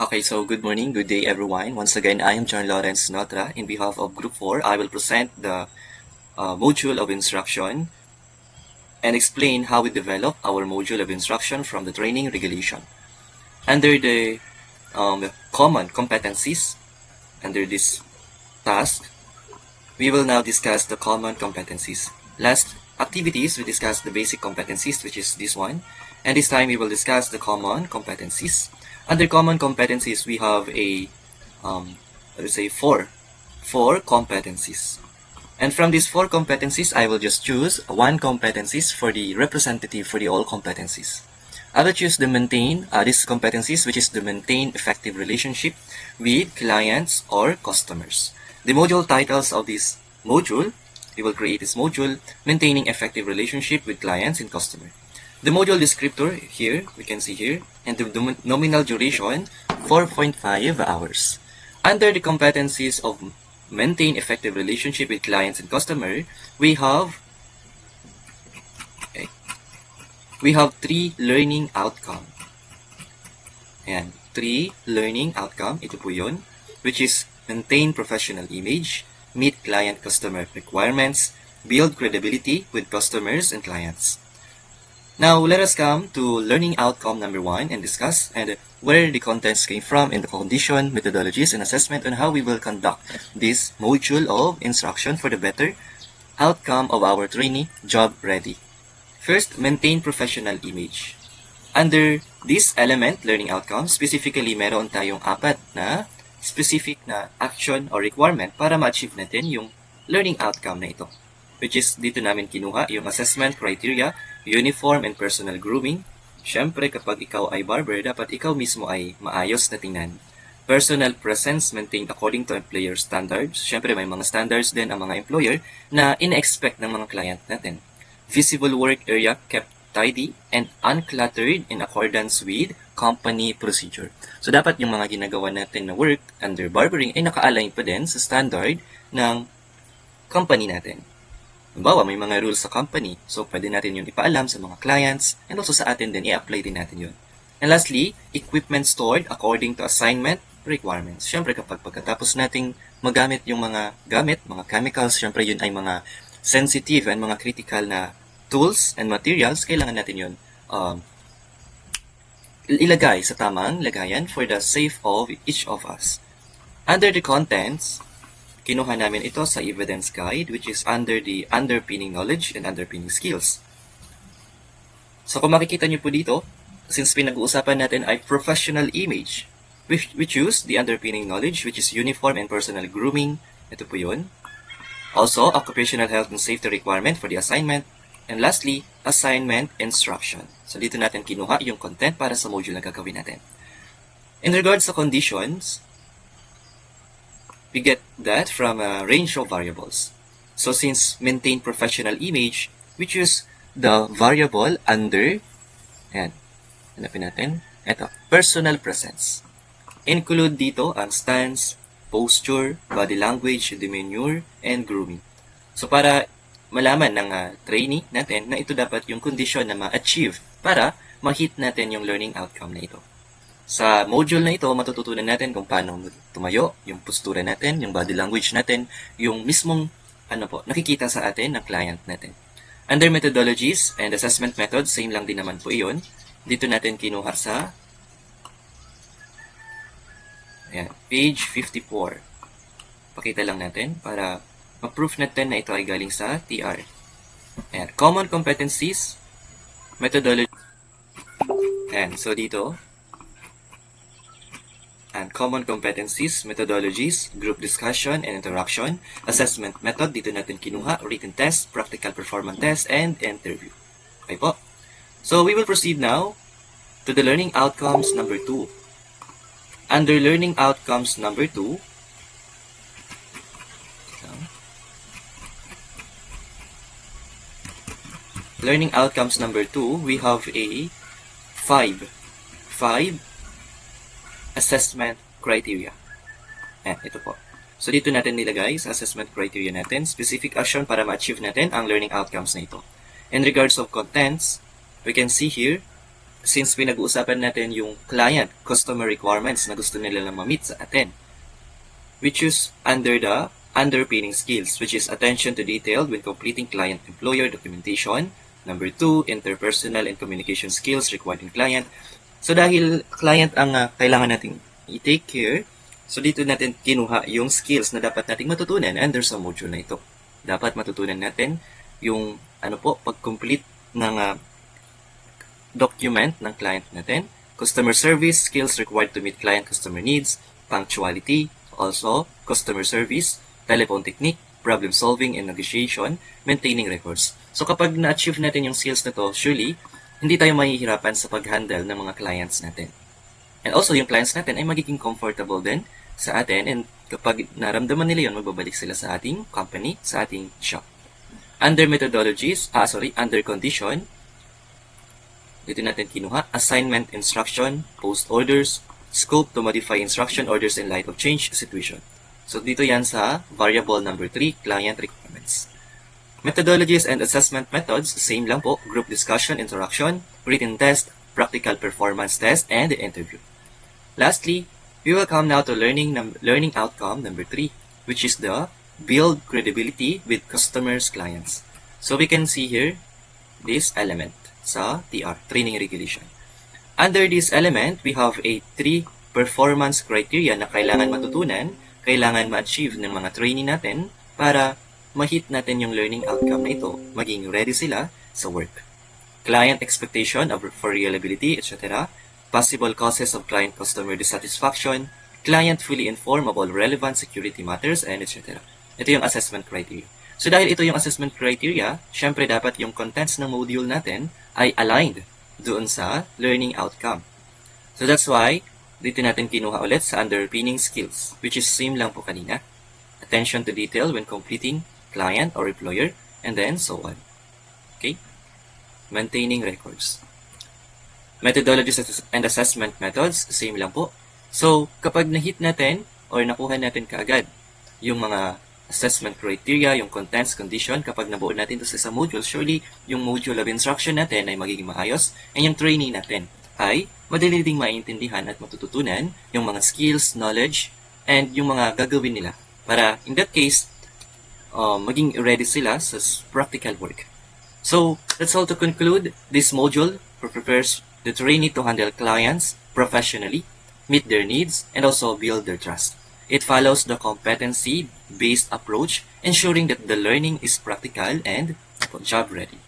Okay, so good morning, good day everyone. Once again, I am John Lawrence Notra. In behalf of Group 4, I will present the module of instruction and explain how we develop our module of instruction from the training regulation. Under the common competencies, under this task, we will now discuss the common competencies. Last activities, we discussed the basic competencies, which is this one. And this time, we will discuss the common competencies. Under common competencies, we have four competencies. And from these four competencies, I will just choose one competencies for the representative for the all competencies. I will choose the maintain these competencies, which is the maintain effective relationship with clients or customers. The module titles of this module, we will create this module, maintaining effective relationship with clients and customer. The module descriptor here, we can see here, and the nominal duration, 4.5 hours. Under the competencies of maintain effective relationship with clients and customer, we have three learning outcome. And three learning outcome, ito po yun, which is maintain professional image, meet client-customer requirements, build credibility with customers and clients. Now, let us come to learning outcome number 1 and discuss where the contents came from and the condition, methodologies, and assessment on how we will conduct this module of instruction for the better outcome of our trainee job ready. First, maintain professional image. Under this element, learning outcome, specifically meron tayong 4 na specific na action or requirement para ma-achieve natin yung learning outcome na ito. Which is dito namin kinuha yung assessment criteria, uniform and personal grooming. Siyempre, kapag ikaw ay barber, dapat ikaw mismo ay maayos na tingnan. Personal presence maintained according to employer standards. Siyempre, may mga standards din ang mga employer na ina-expect ng mga client natin. Visible work area kept tidy and uncluttered in accordance with company procedure. So, dapat yung mga ginagawa natin na work under barbering ay naka-align pa din sa standard ng company natin. Halimbawa, may mga rules sa company, so pwede natin yun ipaalam sa mga clients and also sa atin din, i-apply din natin yun. And lastly, equipment stored according to assignment requirements. Siyempre, kapag pagkatapos nating magamit yung mga gamit, mga chemicals, siyempre yun ay mga sensitive and mga critical na tools and materials, kailangan natin yun ilagay sa tamang lagayan for the safe of each of us. Under the contents, kinuha namin ito sa evidence guide, which is under the underpinning knowledge and underpinning skills. So kung makikita nyo po dito, since pinag-uusapan natin ay professional image, we choose the underpinning knowledge, which is uniform and personal grooming. Ito po yun. Also, occupational health and safety requirement for the assignment. And lastly, assignment instruction. So dito natin kinuha yung content para sa module na gagawin natin. In regards sa conditions, we get that from a range of variables. So since maintain professional image, we choose the variable under, ayan, hanapin natin, ito, personal presence. Include dito ang stance, posture, body language, demeanor, and grooming. So para malaman ng trainee natin na ito dapat yung condition na ma-achieve para ma-hit natin yung learning outcome na ito. Sa module na ito, matututunan natin kung paano tumayo, yung postura natin, yung body language natin, yung mismong nakikita sa atin ng client natin. Under methodologies and assessment methods, same lang din naman po iyon. Dito natin kinuha sa page 54. Pakita lang natin para ma-proof natin na ito ay galing sa TR. Ayan, common competencies, methodology. Ayan, so dito, and common competencies, methodologies, group discussion and interaction, assessment method, dito natin kinuha, written test, practical performance test, and interview. Okay po. So we will proceed now to the learning outcomes number 2. Under learning outcomes number 2, learning outcomes number 2, we have a 5 assessment criteria. Ito po. So dito natin nilagay sa assessment criteria natin, specific action para ma-achieve natin ang learning outcomes na ito. In regards of contents, we can see here, since pinag-uusapan natin yung client customer requirements na gusto nila lang ma-meet sa atin, we choose under the underpinning skills, which is attention to detail when completing client-employer documentation. Number 2, interpersonal and communication skills required in client. So dahil client ang kailangan nating i-take care, so dito natin kinuha yung skills na dapat nating matutunan under sa module na ito. Dapat matutunan natin yung pag-complete ng document ng client natin, customer service skills required to meet client customer needs, punctuality, also customer service, telephone technique, problem solving and negotiation, maintaining records. So kapag na-achieve natin yung skills na to, surely, hindi tayo mahihirapan sa pag-handle ng mga clients natin. And also, yung clients natin ay magiging comfortable din sa atin, and kapag naramdaman nila yun, magbabalik sila sa ating company, sa ating shop. Under methodologies, under condition, dito natin kinuha, assignment instruction, post orders, scope to modify instruction orders in light of change situation. So dito yan sa variable number 3, client requirements. Methodologies and assessment methods, same lang po, group discussion, interaction, written test, practical performance test, and interview. Lastly, we will come now to learning outcome number 3, which is the build credibility with customers, clients. So we can see here this element sa TR, training regulation. Under this element, we have a 3 performance criteria na kailangan matutunan, kailangan ma-achieve ng mga trainee natin para ma-hit natin yung learning outcome na ito, maging ready sila sa work. Client expectation for reliability, etc. Possible causes of client-customer dissatisfaction, client fully informed of all relevant security matters, and etc. Ito yung assessment criteria. So dahil ito yung assessment criteria, syempre dapat yung contents ng module natin ay aligned doon sa learning outcome. So that's why, dito natin kinuha ulit sa underpinning skills, which is same lang po kanina. Attention to detail when completing client or employer, and then so on. Okay? Maintaining records. Methodologies and assessment methods, same lang po. So, kapag na-hit natin or nakuha natin kaagad yung mga assessment criteria, yung contents, condition, kapag nabuo natin ito sa isang module, surely yung module of instruction natin ay magiging maayos, and yung training natin ay madali ding maintindihan at matututunan yung mga skills, knowledge, and yung mga gagawin nila para in that case, maging ready sila sa practical work. So, that's all to conclude. This module prepares the trainee to handle clients professionally, meet their needs, and also build their trust. It follows the competency-based approach, ensuring that the learning is practical and job ready.